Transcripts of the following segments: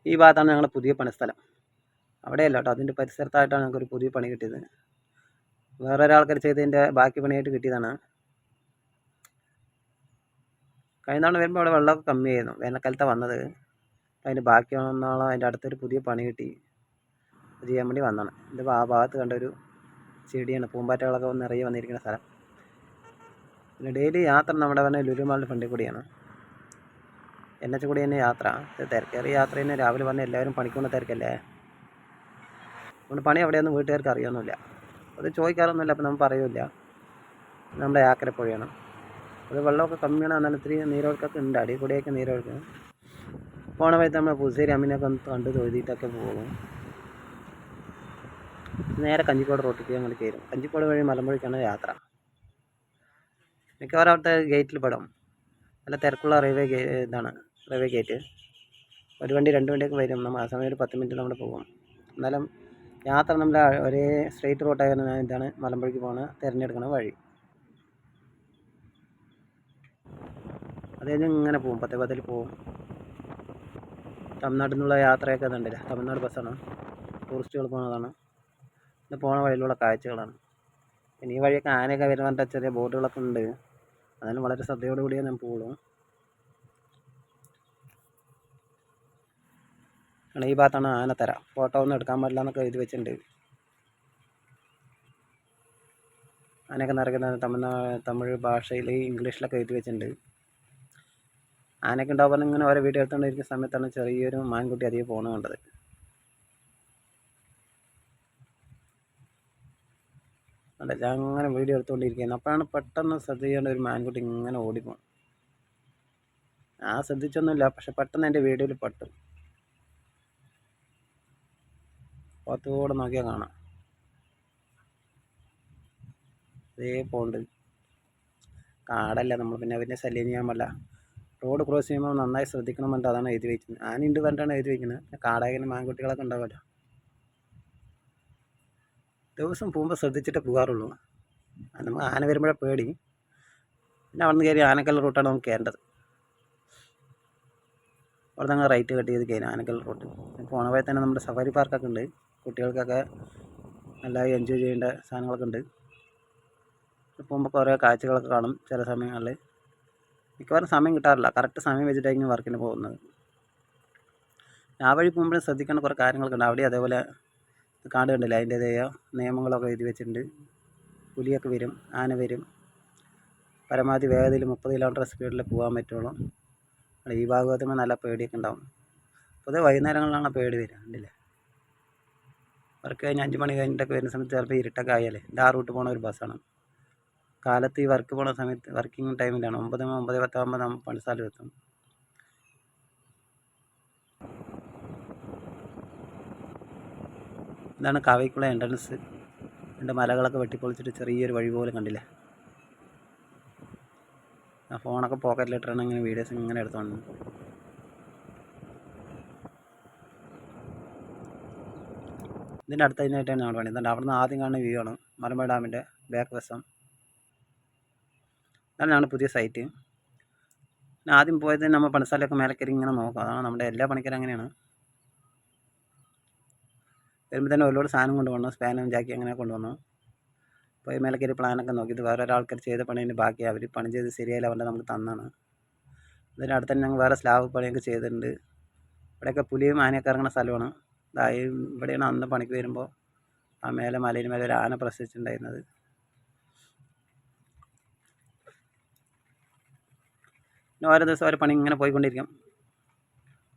ഈ ഭാഗത്താണ് ഞങ്ങളുടെ പുതിയ പണിസ്ഥലം. അവിടെയല്ല കേട്ടോ, അതിൻ്റെ പരിസരത്തായിട്ടാണ് ഞങ്ങൾക്കൊരു പുതിയ പണി കിട്ടിയത്. വേറൊരാൾക്കാർ ചെയ്തതിൻ്റെ ബാക്കി പണിയായിട്ട് കിട്ടിയതാണ്. കഴിഞ്ഞ തവണ വരുമ്പോൾ അവിടെ വെള്ളമൊക്കെ കമ്മിയായിരുന്നു, വേനൽക്കാലത്താണ് വന്നത്. അപ്പോൾ അതിൻ്റെ ബാക്കി വന്നോളം അതിൻ്റെ അടുത്തൊരു പുതിയ പണി കിട്ടി, അത് ചെയ്യാൻ വേണ്ടി വന്നതാണ്. ഇത് ആ ഭാഗത്ത് കണ്ടൊരു ചെടിയാണ്, പൂമ്പാറ്റകളൊക്കെ നിറയെ വന്നിരിക്കുന്ന സ്ഥലം. പിന്നെ ഡെയിലി യാത്ര നമ്മുടെ പറഞ്ഞ ലുലു മാളിൻ്റെ ഫ്രണ്ടിൽ കൂടിയാണ്, എന്നെ കൂടി തന്നെ യാത്ര. തിരക്കേറിയ യാത്ര തന്നെ. രാവിലെ പറഞ്ഞാൽ എല്ലാവരും പണിക്കൊണ്ട് തിരക്കല്ലേ, അതുകൊണ്ട് പണി എവിടെയൊന്നും വീട്ടുകാർക്ക് അറിയൊന്നുമില്ല, അത് ചോദിക്കാറൊന്നുമില്ല. അപ്പോൾ നമ്മൾ പറയൂല. നമ്മുടെ ആക്കരപ്പുഴയാണ്, അത് വെള്ളമൊക്കെ കമ്മിയാണ്. എന്നാലും ഇത്തിരി നീരൊഴുക്കൊക്കെ ഉണ്ട്, അടി കൂടിയൊക്കെ നീരൊഴുക്ക്. പോണ വഴിത്ത് നമ്മൾ പുതുശ്ശേരി അമ്മീനൊക്കെ ഒന്ന് കണ്ട് തൊഴുതിയിട്ടൊക്കെ പോകും. നേരെ കഞ്ചിക്കോട് റോട്ടിലേക്ക് ഞങ്ങൾ കയറും. കഞ്ചിക്കോട് വഴി മലമ്പുഴയ്ക്കാണ് യാത്ര. മിക്കവാറും അവിടുത്തെ ഗേറ്റിൽ പെടും. നല്ല തിരക്കുള്ള റെയിൽവേ ഗേറ്റ്. ഒരു വണ്ടി 2 വണ്ടിയൊക്കെ വരും. നമ്മൾ ആ സമയം ഒരു 10 മിനിറ്റ് നമ്മൾ പോകും. എന്നാലും യാത്ര നമ്മൾ ഒരേ സ്ട്രെയിറ്റ് റോട്ടായിരുന്നു. ഇതാണ് മലമ്പുഴയ്ക്ക് പോകുന്ന തിരഞ്ഞെടുക്കുന്ന വഴി. അത് കഴിഞ്ഞ് ഇങ്ങനെ പോകും, 10 പോകും. തമിഴ്നാട്ടിൽ നിന്നുള്ള യാത്രയൊക്കെ കണ്ടില്ല, തമിഴ്നാട് ബസ്സാണ്, ടൂറിസ്റ്റുകൾ പോകുന്നതാണ്. ഇത് പോണ വഴിയിലുള്ള കാഴ്ചകളാണ്. പിന്നെ ഈ വഴിയൊക്കെ ആനയൊക്കെ വരുന്ന ചെറിയ ബോട്ടുകളൊക്കെ ഉണ്ട്, അതിന് വളരെ ശ്രദ്ധയോടുകൂടിയേ ഞാൻ പോകുള്ളൂ. ഈ ഭാഗത്താണ് ആനത്തര, ഫോട്ടോ ഒന്നും എടുക്കാൻ പാടില്ല എന്നൊക്കെ എഴുതി വെച്ചിട്ടുണ്ട്. ആനയൊക്കെ നിറയ്ക്കുന്ന തമിഴ് ഭാഷയിൽ, ഇംഗ്ലീഷിലൊക്കെ എഴുതി വെച്ചിട്ടുണ്ട്. ആനയൊക്കെ ഉണ്ടാവുമ്പോൾ ഇങ്ങനെ ഓരോ വീഡിയോ എടുത്തുകൊണ്ടിരിക്കുന്ന സമയത്താണ് ചെറിയൊരു മാൻകുട്ടി അധികം പോകുന്നത് കണ്ടത്. അതല്ല, അങ്ങനെ വീഡിയോ എടുത്തുകൊണ്ടിരിക്കുകയാണ്. അപ്പോഴാണ് പെട്ടെന്ന് ശ്രദ്ധിക്കേണ്ട ഒരു മാൻകുട്ടി ഇങ്ങനെ ഓടിപ്പോകും. ശ്രദ്ധിച്ചൊന്നുമില്ല, പക്ഷെ പെട്ടെന്ന് എൻ്റെ വീഡിയോയിൽ പെട്ടു. പുറത്തുകൂടെ നോക്കിയാൽ കാണാം, അതേ പോണ്ട്. കാടല്ല, നമ്മൾ പിന്നെ അവരെ ശല്യം ചെയ്യാൻ പാടില്ല. റോഡ് ക്രോസ് ചെയ്യുമ്പോൾ നന്നായി ശ്രദ്ധിക്കണമെന്നുണ്ട്, അതാണ് എഴുതി വയ്ക്കുന്നത്. ആനയുണ്ട് പറഞ്ഞിട്ടാണ് എഴുതി വയ്ക്കുന്നത്. കാടായാലും മാൻകുട്ടികളൊക്കെ ഉണ്ടാവുമല്ലോ. ദിവസം പോകുമ്പോൾ ശ്രദ്ധിച്ചിട്ടേ പോകാറുള്ളൂ. നമുക്ക് ആന വരുമ്പോഴേ പേടി. പിന്നെ അവിടെ നിന്ന് കയറി ആനക്കൽ റൂട്ടാണ് നമുക്ക് കയറേണ്ടത്. അവിടെ നിന്ന് റൈറ്റ് കട്ട് ചെയ്ത് കയറി ആനക്കൽ റൂട്ട്. പോണ വഴി തന്നെ നമ്മുടെ സഫാരി പാർക്കൊക്കെ ഉണ്ട്, കുട്ടികൾക്കൊക്കെ നല്ലതായി എൻജോയ് ചെയ്യേണ്ട സാധനങ്ങളൊക്കെ ഉണ്ട്. പോകുമ്പോൾ കുറേ കാഴ്ചകളൊക്കെ കാണും. ചില സമയങ്ങളിൽ മിക്കവാറും സമയം കിട്ടാറില്ല, കറക്റ്റ് സമയം വെച്ചിട്ടായിരിക്കും വർക്കിന് പോകുന്നത്. ആ വഴി പോകുമ്പോഴും ശ്രദ്ധിക്കേണ്ട കുറേ കാര്യങ്ങളൊക്കെ ഉണ്ട്. അവിടെ അതേപോലെ കാട് കണ്ടില്ല, അതിൻ്റേതായ നിയമങ്ങളൊക്കെ എഴുതി വെച്ചിട്ടുണ്ട്. പുലിയൊക്കെ വരും, ആന വരും. പരമാവധി വേഗതയിൽ 30 കിലോമീറ്റർ സ്പീഡിൽ പോകാൻ പറ്റുള്ളൂ. ഈ ഭാഗത്തുമ്പോൾ നല്ല പേടിയൊക്കെ ഉണ്ടാവും. പൊതുവെ വൈകുന്നേരങ്ങളിലാണ് പേടി വരിക, കണ്ടില്ലേ. വർക്ക് കഴിഞ്ഞ് 5 മണി കഴിഞ്ഞിട്ടൊക്കെ വരുന്ന സമയത്ത് ചിലപ്പോൾ ഇരുട്ടൊക്കെ ആയാലേ. ഇത് ആ റൂട്ട് പോകുന്ന ഒരു ബസ്സാണ്. കാലത്ത് ഈ വർക്ക് പോകുന്ന സമയത്ത്, വർക്കിംഗ് ടൈമിലാണ് 9-10 ആകുമ്പോൾ നമ്മൾ പണിസ്ഥലം എത്തും. ഇതാണ് കാവയ്ക്കുള്ള എൻട്രൻസ്. രണ്ട് മലകളൊക്കെ വെട്ടിപ്പൊളിച്ചിട്ട് ചെറിയൊരു വഴി പോലെ കണ്ടില്ലേ. ആ ഫോണൊക്കെ പോക്കറ്റിലിട്ടാണ് ഇങ്ങനെ വീഡിയോസ് ഇങ്ങനെ എടുത്തോണ്ട്. ഇതിൻ്റെ അടുത്തതിനായിട്ടാണ് ഞങ്ങൾ പണി. ഇതുണ്ട്, അവിടെ നിന്ന് ആദ്യം കാണുന്ന വ്യൂ ആണ് മലമ്പുഴ ഡാമിൻ്റെ ബാക്ക് വശം. അതാണ് ഞങ്ങളുടെ പുതിയ സൈറ്റ്. പിന്നെ ആദ്യം പോയത് നമ്മൾ പണിസ്ഥലമൊക്കെ മേലക്കരി ഇങ്ങനെ നോക്കാം. അതാണ് നമ്മുടെ എല്ലാ പണിക്കാരും അങ്ങനെയാണ്. വരുമ്പോൾ തന്നെ ഒരുപാട് സാധനം കൊണ്ടുവന്നു, സ്പാനും ജാക്കി അങ്ങനെ കൊണ്ടുവന്നു. പോയി മേലക്കരി പ്ലാനൊക്കെ നോക്കി. ഇത് വേറെ ഒരാൾക്കാർ ചെയ്ത പണീൻ്റെ ബാക്കി, അവർ പണി ചെയ്ത് ശരിയായില്ല പറഞ്ഞാൽ നമുക്ക് തന്നാണ്. ഇതിൻ്റെ അടുത്ത് തന്നെ ഞങ്ങൾ വേറെ സ്ലാബ് പണിയൊക്കെ ചെയ്തിട്ടുണ്ട്. ഇവിടെയൊക്കെ പുലിയും ആനയൊക്കെ ഇറങ്ങുന്ന സ്ഥലമാണ്. ഇവിടെയാണ് അന്ന് പണിക്ക് വരുമ്പോൾ ആ മലയിൽ മേലെ ഒരു ആന പ്രസവിച്ചിട്ടുണ്ടായിരുന്നത്. പിന്നെ ഓരോ ദിവസം ഓരോ പണി ഇങ്ങനെ പോയിക്കൊണ്ടിരിക്കും.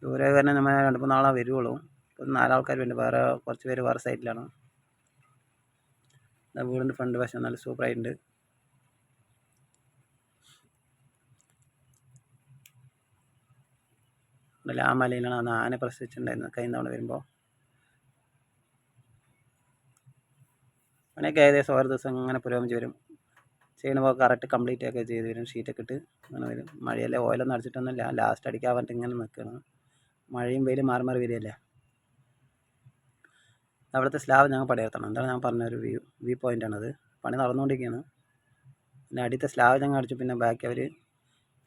ദൂരെ തന്നെ നമ്മൾ 2-3 നാളെ വരുവുള്ളൂ. ഇപ്പോൾ 4 ആൾക്കാർ വേണ്ടി, വേറെ കുറച്ച് പേര് വേറെ സൈറ്റിലാണ്. വീടിൻ്റെ ഫ്രണ്ട് വശം നല്ല സൂപ്പറായിട്ടുണ്ട്. ആ മലയിലാണ് അന്ന് ആന പ്രസവിച്ചിട്ടുണ്ടായിരുന്നത് കഴിഞ്ഞ തവണ വരുമ്പോൾ. പണിയൊക്കെ ഏകദേശം ഓരോ ദിവസം ഇങ്ങനെ പുരോഗമിച്ച് വരും. ചെയ്യുമ്പോൾ കറക്റ്റ് കംപ്ലീറ്റ് ഒക്കെ ചെയ്ത് വരും. ഷീറ്റൊക്കെ ഇട്ട് അങ്ങനെ വരും. മഴയല്ലേ, ഓയിലൊന്നും അടിച്ചിട്ടൊന്നുമില്ല, ലാസ്റ്റ് അടിക്കാൻ പറഞ്ഞിട്ട് ഇങ്ങനെ നിൽക്കുകയാണ്. മഴയും വെയിലും മാറി മാറി വരികയല്ലേ. അവിടുത്തെ സ്ലാബ് ഞങ്ങൾ പണിയെടുത്തണം. എന്താണ് ഞാൻ പറഞ്ഞൊരു വ്യൂ പോയിൻ്റാണത്. പണി നടന്നുകൊണ്ടിരിക്കുകയാണ്. പിന്നെ അടിയത്തെ സ്ലാബ് ഞങ്ങൾ അടിച്ചു. പിന്നെ ബാക്കി അവർ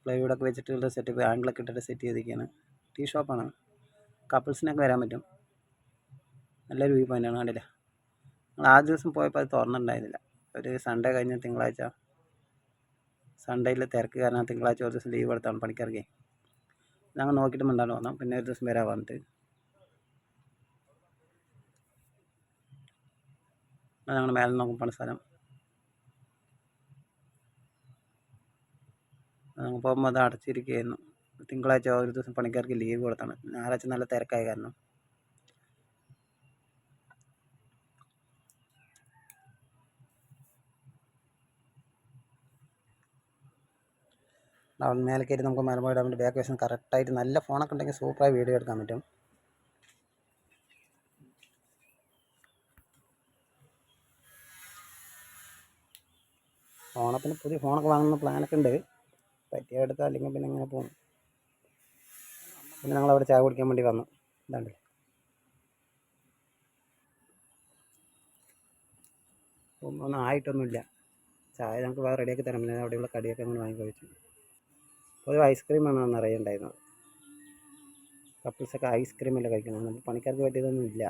പ്ലൈവുഡൊക്കെ വെച്ചിട്ടുള്ള സെറ്റപ്പ്, ആംഗിളൊക്കെ ഇട്ടിട്ട് സെറ്റ് ചെയ്തിരിക്കുകയാണ്. ടീ ഷോപ്പാണ്. കപ്പിൾസിനൊക്കെ വരാൻ പറ്റും. നല്ലൊരു വ്യൂ പോയിൻ്റാണ്. കണ്ടില്ല, ഞങ്ങൾ ആ ദിവസം പോയപ്പോൾ അത് തുറന്നിട്ടുണ്ടായിരുന്നില്ല. ഒരു സൺഡേ കഴിഞ്ഞ് തിങ്കളാഴ്ച സൺഡേയിൽ തിരക്ക് കാരണം തിങ്കളാഴ്ച ഒരു ദിവസം ലീവ് എടുത്താണ് പണിക്കാർക്ക്. ഞങ്ങൾ നോക്കിയിട്ട് മിണ്ടാണ്ട് വന്നു. പിന്നെ ഒരു ദിവസം വരാൻ വന്നിട്ട് ഞങ്ങൾ മേലെ നോക്കുമ്പോൾ സ്ഥലം ഞങ്ങൾ പോകുമ്പോൾ അത് അടച്ചിരിക്കുകയായിരുന്നു. തിങ്കളാഴ്ച ഒരു ദിവസം പണിക്കാർക്ക് ലീവ് കൊടുത്താണ്. ഞായറാഴ്ച നല്ല തിരക്കായ കാരണം. അവിടെ മേലെ കയറി നമുക്ക് മലമ്പുഴ ഡാമിൻ്റെ ബാക്ക് വശം കറക്റ്റായിട്ട് നല്ല ഫോണൊക്കെ ഉണ്ടെങ്കിൽ സൂപ്പറായി വീഡിയോ എടുക്കാൻ പറ്റും. ഓണത്തിന് പുതിയ ഫോണൊക്കെ വാങ്ങുന്ന പ്ലാനൊക്കെ ഉണ്ട്. പറ്റിയ എടുക്കാം, അല്ലെങ്കിൽ പിന്നെ ഇങ്ങനെ പോകും. പിന്നെ ഞങ്ങളവിടെ ചായ കുടിക്കാൻ വേണ്ടി വന്നു. ഇതാണ്ട് ഒന്നും ആയിട്ടൊന്നുമില്ല. ചായ ഞങ്ങൾക്ക് വേറെ റെഡിയാക്കി തരാൻ പറ്റില്ല. അവിടെയുള്ള കടിയൊക്കെ അങ്ങനെ വാങ്ങി കഴിച്ചു. പൊതുവെ ഐസ്ക്രീമാണ് നിറയുണ്ടായിരുന്നത്. കപ്പിൾസൊക്കെ ഐസ്ക്രീമല്ല കഴിക്കുന്നത്. നമ്മൾ പണിക്കാർക്ക് പറ്റിയതൊന്നും ഇല്ല.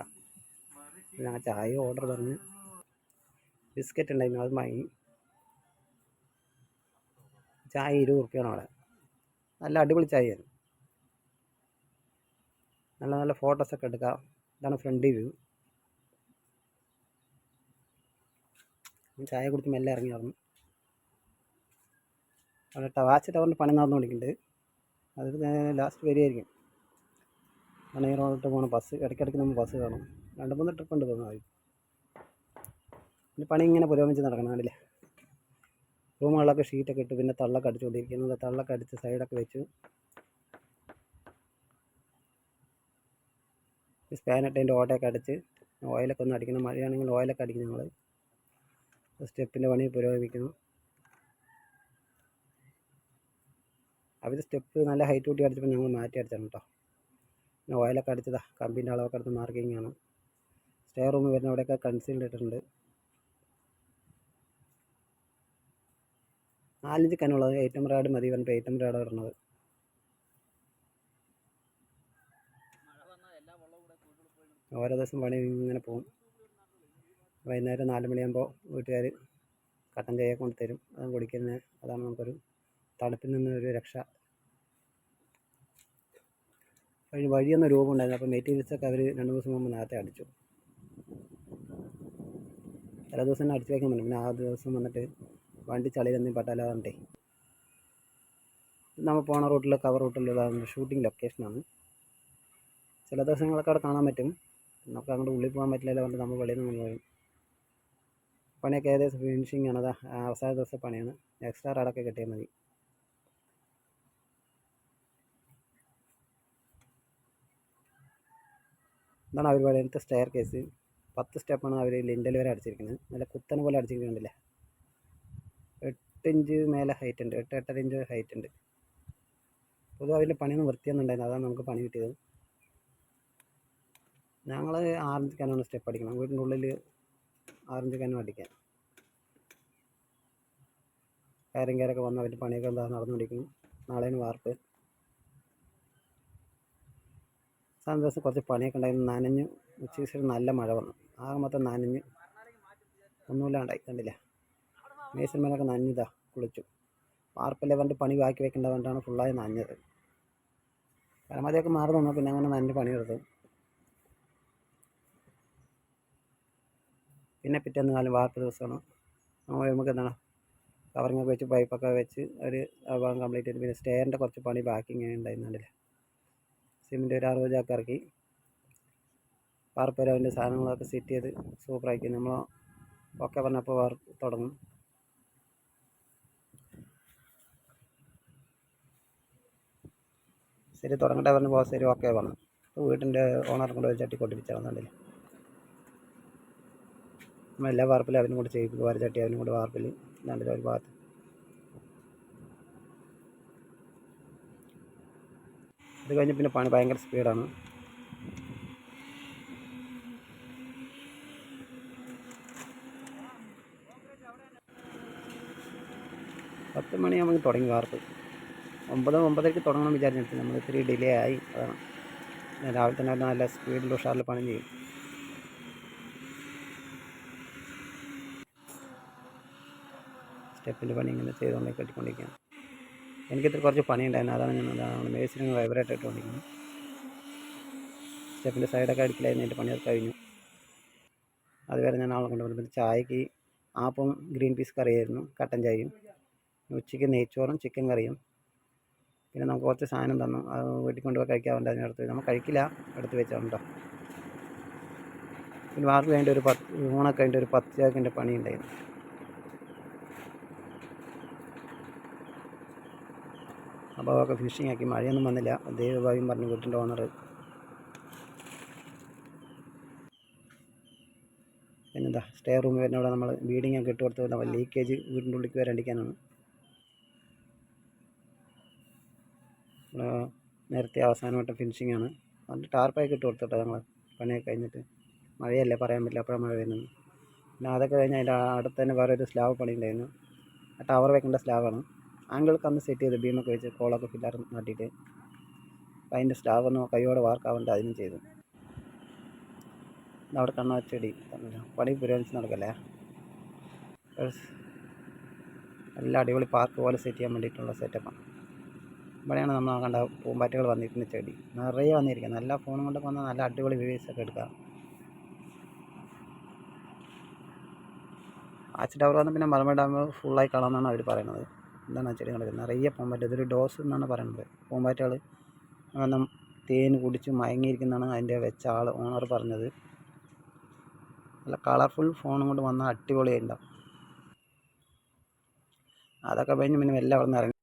ഞങ്ങൾ ചായ ഓർഡർ പറഞ്ഞ് ബിസ്ക്കറ്റ് ഉണ്ടായിരുന്നു, അത് വാങ്ങി. ചായ 20 റുപ്യാണ് അവിടെ. നല്ല അടിപൊളി ചായയാണ്. നല്ല നല്ല ഫോട്ടോസൊക്കെ എടുക്കാം. ഇതാണ് ഫ്രണ്ട് വ്യൂ. ചായ കുടിച്ച് മെല്ലെ ഇറങ്ങി വന്നു. അവിടെ വാച്ച് ടവറിൻ്റെ പണി നടന്നുകൊണ്ടിരിക്കുന്നുണ്ട്. അത് ലാസ്റ്റ് വരികയായിരിക്കും. ഈ റോഡിട്ട് പോകണം ബസ്. ഇടയ്ക്കിടയ്ക്ക് നമ്മൾ ബസ് കാണും. 2-3 ട്രിപ്പ് ഉണ്ട് തോന്നുന്നു. പിന്നെ പണി ഇങ്ങനെ പുരോഗമിച്ച് നടക്കണം. കണ്ടില്ലേ, റൂമുകളിലൊക്കെ ഷീറ്റൊക്കെ ഇട്ട് പിന്നെ തള്ളൊക്കെ അടിച്ചുകൊണ്ടിരിക്കുന്നത്. തള്ളൊക്കെ അടിച്ച് സൈഡൊക്കെ വെച്ചു. സ്പാനിട്ട് അതിൻ്റെ ഓട്ടയൊക്കെ അടിച്ച് ഓയിലൊക്കെ ഒന്ന് അടിക്കണം. മഴയാണെങ്കിൽ ഓയിലൊക്കെ അടിക്കും. ഞങ്ങൾ സ്റ്റെപ്പിൻ്റെ പണി പുരോഗമിക്കുന്നു. അവർ സ്റ്റെപ്പ് നല്ല ഹൈറ്റ് കൂട്ടി അടിച്ചപ്പോൾ ഞങ്ങൾ മാറ്റി അടിച്ചാണ് കേട്ടോ. പിന്നെ ഓയിലൊക്കെ അടിച്ചതാ. കമ്പിൻ്റെ അളവൊക്കെ എടുത്ത് മാർക്കിംഗ് ആണ്. സ്റ്റേ റൂം വരുന്ന അവിടെയൊക്കെ കൺസീൽഡ് ഇട്ടിട്ടുണ്ട്. 4 ഇഞ്ച് കനമുള്ളത് 8 റാഡ് മതി പറഞ്ഞിട്ട് 8 റാഡ് ഇടുന്നത്. ഓരോ ദിവസം പണി ഇങ്ങനെ പോകും. വൈകുന്നേരം 4 മണിയാകുമ്പോൾ വീട്ടുകാർ കട്ടൻ ചായ കൊണ്ട് തരും. അതും കുടിക്കുന്നത്. അതാണ് നമുക്കൊരു തണുപ്പിൽ നിന്നൊരു രക്ഷ. വഴിയൊന്നും രൂപം ഉണ്ടായിരുന്നു. അപ്പോൾ മെറ്റീരിയൽസൊക്കെ അവർ 2 ദിവസം മുമ്പ് നേരത്തെ അടിച്ചു. ചില ദിവസം തന്നെ അടിച്ചു വയ്ക്കാൻ പറ്റും. പിന്നെ ആ ദിവസം വന്നിട്ട് വണ്ടി ചളിയിലൊന്നും പറ്റാല പറഞ്ഞിട്ടേ. നമ്മൾ പോണ റൂട്ടിൽ കവർ റൂട്ടിലുള്ള ഷൂട്ടിംഗ് ലൊക്കേഷനാണ്. ചില ദിവസങ്ങളൊക്കെ അവിടെ കാണാൻ പറ്റും. നമുക്ക് അങ്ങോട്ട് ഉള്ളിൽ പോകാൻ പറ്റില്ലല്ലോ പറഞ്ഞിട്ട് നമ്മൾ വെളിയിൽ നിന്ന് പോയി. പണിയൊക്കെ ഏകദേശം ഫിനിഷിംഗ് ആണ്. അതാ അവസാന ദിവസത്തെ പണിയാണ്. എക്സ്ട്രാ റാഡൊക്കെ കിട്ടിയാൽ മതി. ഇതാണ് അവർ പറയുന്നത് സ്റ്റെയർ കേസ്. 10 സ്റ്റെപ്പാണ് അവർ ലിൻഡൽ വരെ അടിച്ചിരിക്കുന്നത്. നല്ല കുത്തനെ പോലെ അടിച്ചിരിക്കുന്നുണ്ടല്ലേ. 8 ഇഞ്ച് മേലെ ഹൈറ്റ് ഉണ്ട്. 8-8.5 ഇഞ്ച് ഹൈറ്റ് ഉണ്ട്. പൊതുവെ അതിൻ്റെ പണിയൊന്നും വൃത്തിയൊന്നും ഉണ്ടായിരുന്നു. അതാണ് നമുക്ക് പണി കിട്ടിയത്. ഞങ്ങൾ 6 ഇഞ്ച് കനമാണ് സ്റ്റെപ്പ് അടിക്കണം. വീടിൻ്റെ ഉള്ളിൽ 6 ഇഞ്ച് കനം അടിക്കാൻ. കയറൊക്കെ വന്ന് അവരുടെ പണിയൊക്കെ എന്താ നടന്നുകൊണ്ടിരിക്കുന്നു. നാളെയാണ് വാർപ്പ്. സാധാരണ ദിവസം കുറച്ച് പണിയൊക്കെ ഉണ്ടായിരുന്നു. നനഞ്ഞ് ഉച്ചയ്ക്ക് നല്ല മഴ വന്നു. ആകെ മൊത്തം നനഞ്ഞ് ഒന്നുമില്ലാണ്ടായി. കണ്ടില്ല, മേസന്മാരൊക്കെ നനഞ്ഞതാ കുളിച്ചു. വാർപ്പല്ലേ പറഞ്ഞിട്ട് പണി ബാക്കി വെക്കേണ്ട പറഞ്ഞിട്ടാണ് ഫുള്ളായി നനഞ്ഞത്. പരമാവധിയൊക്കെ മാറി തന്നു. പിന്നെ അങ്ങനെ നനഞ്ഞ് പണിയെടുത്തു. പിന്നെ പിറ്റേന്ന് കാലം വാർപ്പ് ദിവസമാണ്. നമുക്ക് എന്താണ് കവറിങ്ങൊക്കെ വെച്ച് പൈപ്പൊക്കെ വെച്ച് ഒരു ഭാഗം കംപ്ലീറ്റ് ചെയ്ത്. പിന്നെ സ്റ്റെയറിൻ്റെ കുറച്ച് പണി ബാക്കി ഇങ്ങനെ ഉണ്ടായിരുന്നില്ല. സിമെൻറ്റ് ഒരു 60 ചാക്ക് ഇറക്കി. വാർപ്പ് വരെ അതിൻ്റെ സാധനങ്ങളൊക്കെ സെറ്റ് ചെയ്ത് സൂപ്പറാക്കി. നമ്മൾ ഓക്കെ പറഞ്ഞപ്പോൾ വാർപ്പ് തുടങ്ങും. ശരി തുടങ്ങട്ടെ പറഞ്ഞപ്പോൾ ശരി ഓക്കെ പറഞ്ഞു. അപ്പോൾ വീട്ടിൻ്റെ ഓണറും കൂടെ ഒരു ചട്ടി കൊണ്ടിരിച്ചാൽ എല്ലാ വാർപ്പിലും അവനും കൂടെ ചെയ്യിപ്പിക്കും. വേറെ ചട്ടി അവനും കൂടെ വാർപ്പിൽ രണ്ടിലും ഒരു ഭാഗത്ത്. അത് കഴിഞ്ഞ് പിന്നെ പണി ഭയങ്കര സ്പീഡാണ്. പത്ത് മണിയാകുമ്പോൾ തുടങ്ങി വാർപ്പ്. 9-9:30 തുടങ്ങണം വിചാരിച്ചിട്ട് നമ്മൾ ഇത്തിരി ഡിലേ ആയി. അതാണ് രാവിലെ തന്നെ നല്ല സ്പീഡിൽ ഉഷാറിൽ പണി ചെയ്യും. സ്റ്റെപ്പിൻ്റെ പണി ഇങ്ങനെ ചെയ്തുകൊണ്ട് കെട്ടിക്കൊണ്ടിരിക്കുകയാണ്. എനിക്കിത്ര കുറച്ച് പണിയുണ്ടായിരുന്നു, അതാണ് ഞാൻ മേസിന് വൈബ്രേറ്റ് ഇട്ടുകൊണ്ടിരിക്കുന്നത്. സ്റ്റെപ്പിൻ്റെ സൈഡൊക്കെ അടിക്കലായിരുന്നു, എൻ്റെ പണിയൊക്കെ കഴിഞ്ഞു. അതുവരെ ഞാൻ ആളെ കൊണ്ടുവന്നു. പിന്നെ ചായക്ക് ആപ്പും ഗ്രീൻ പീസ് കറിയായിരുന്നു, കട്ടൻ ചായയും. ഉച്ചയ്ക്ക് നെയ്ച്ചോറും ചിക്കൻ കറിയും. പിന്നെ നമുക്ക് കുറച്ച് സാധനം തന്നു, അത് വീട്ടിൽ കൊണ്ടുപോയി കഴിക്കാറുണ്ട്. അതിനടുത്ത് നമ്മൾ കഴിക്കില്ല, എടുത്ത് വെച്ചാൽ പിന്നെ വാർക്ക് വേണ്ടി ഊണൊക്കെ വേണ്ടി ഒരു 10 ചാക്കിൻ്റെ പണി ഉണ്ടായിരുന്നു. അപ്പോൾ അതൊക്കെ ഫിനിഷിംഗ് ആക്കി. മഴയൊന്നും വന്നില്ല, ദൈവഭാഗ്യം പറഞ്ഞു വീട്ടിൻ്റെ ഓണർ. പിന്നെന്താ, സ്റ്റേ റൂമിൽ വരുന്ന അവിടെ നമ്മൾ ബീഡിങ് ഒക്കെ ഇട്ട് കൊടുത്ത് നമ്മൾ ലീക്കേജ് വീടിൻ്റെ ഉള്ളിലേക്ക് വരാണ്ടിരിക്കാനാണ്. നേരത്തെ അവസാനമായിട്ട് ഫിനിഷിംഗ് ആണ്. അതിൻ്റെ ടാർപ്പായൊക്കെ ഇട്ട് കൊടുത്തിട്ടോ ഞങ്ങൾ പണിയൊക്കെ കഴിഞ്ഞിട്ട്. മഴയല്ലേ, പറയാൻ പറ്റില്ല അപ്പോഴാണ് മഴ വരുന്നത്. പിന്നെ അതൊക്കെ കഴിഞ്ഞ് അതിൻ്റെ അടുത്ത് തന്നെ വേറെ ഒരു സ്ലാബ് പണി ഉണ്ടായിരുന്നു. ആ ടവർ വെക്കേണ്ട സ്ലാബാണ്. ആങ്കിൾക്ക് അന്ന് സെറ്റ് ചെയ്ത് ബീമൊക്കെ വെച്ച് കോളൊക്കെ ഫില്ലർ നാട്ടിയിട്ട്. അപ്പം അതിൻ്റെ സ്ലാബ് ഒന്ന് കൈയോടെ വാർക്കാവേണ്ടി അതിനും ചെയ്തു. അവിടെ കണ്ണ ചെടി പണി പുരോഗമിച്ച് നടക്കല്ലേ. നല്ല അടിപൊളി പാർക്ക് പോലെ സെറ്റ് ചെയ്യാൻ വേണ്ടിയിട്ടുള്ള സെറ്റപ്പാണ്. ഇവിടെയാണ് നമ്മൾ കണ്ട പൂമ്പാറ്റകൾ വന്നിരിക്കുന്ന ചെടി നിറയെ വന്നിരിക്കുക. നല്ല ഫോണും കൊണ്ടൊക്കെ വന്നാൽ നല്ല അടിപൊളി വീഡിയോസൊക്കെ എടുക്കാം. ആച്ച് ടവർ വന്ന് പിന്നെ മലമ്പുഴ ഡാം ഫുള്ളായി കാണാമെന്നാണ് അവർ പറയുന്നത്. എന്താണ് ആ ചെടി നടക്കുന്നത്, നിറയെ പൂമ്പാറ്റ. ഇതൊരു ഡോസ് എന്നാണ് പറയുന്നത്. പൂമ്പാറ്റകൾ തേൻ കുടിച്ച് മയങ്ങിയിരിക്കുന്നതാണ് അതിൻ്റെ വെച്ച ആൾ ഓണർ പറഞ്ഞത്. നല്ല കളർഫുൾ ഫോണും കൊണ്ട് വന്നാൽ അടിപൊളിയായിട്ടുണ്ടാവും. അതൊക്കെ കഴിഞ്ഞ് പിന്നെ എല്ലാം അവിടെ നിന്ന് ഇറങ്ങി.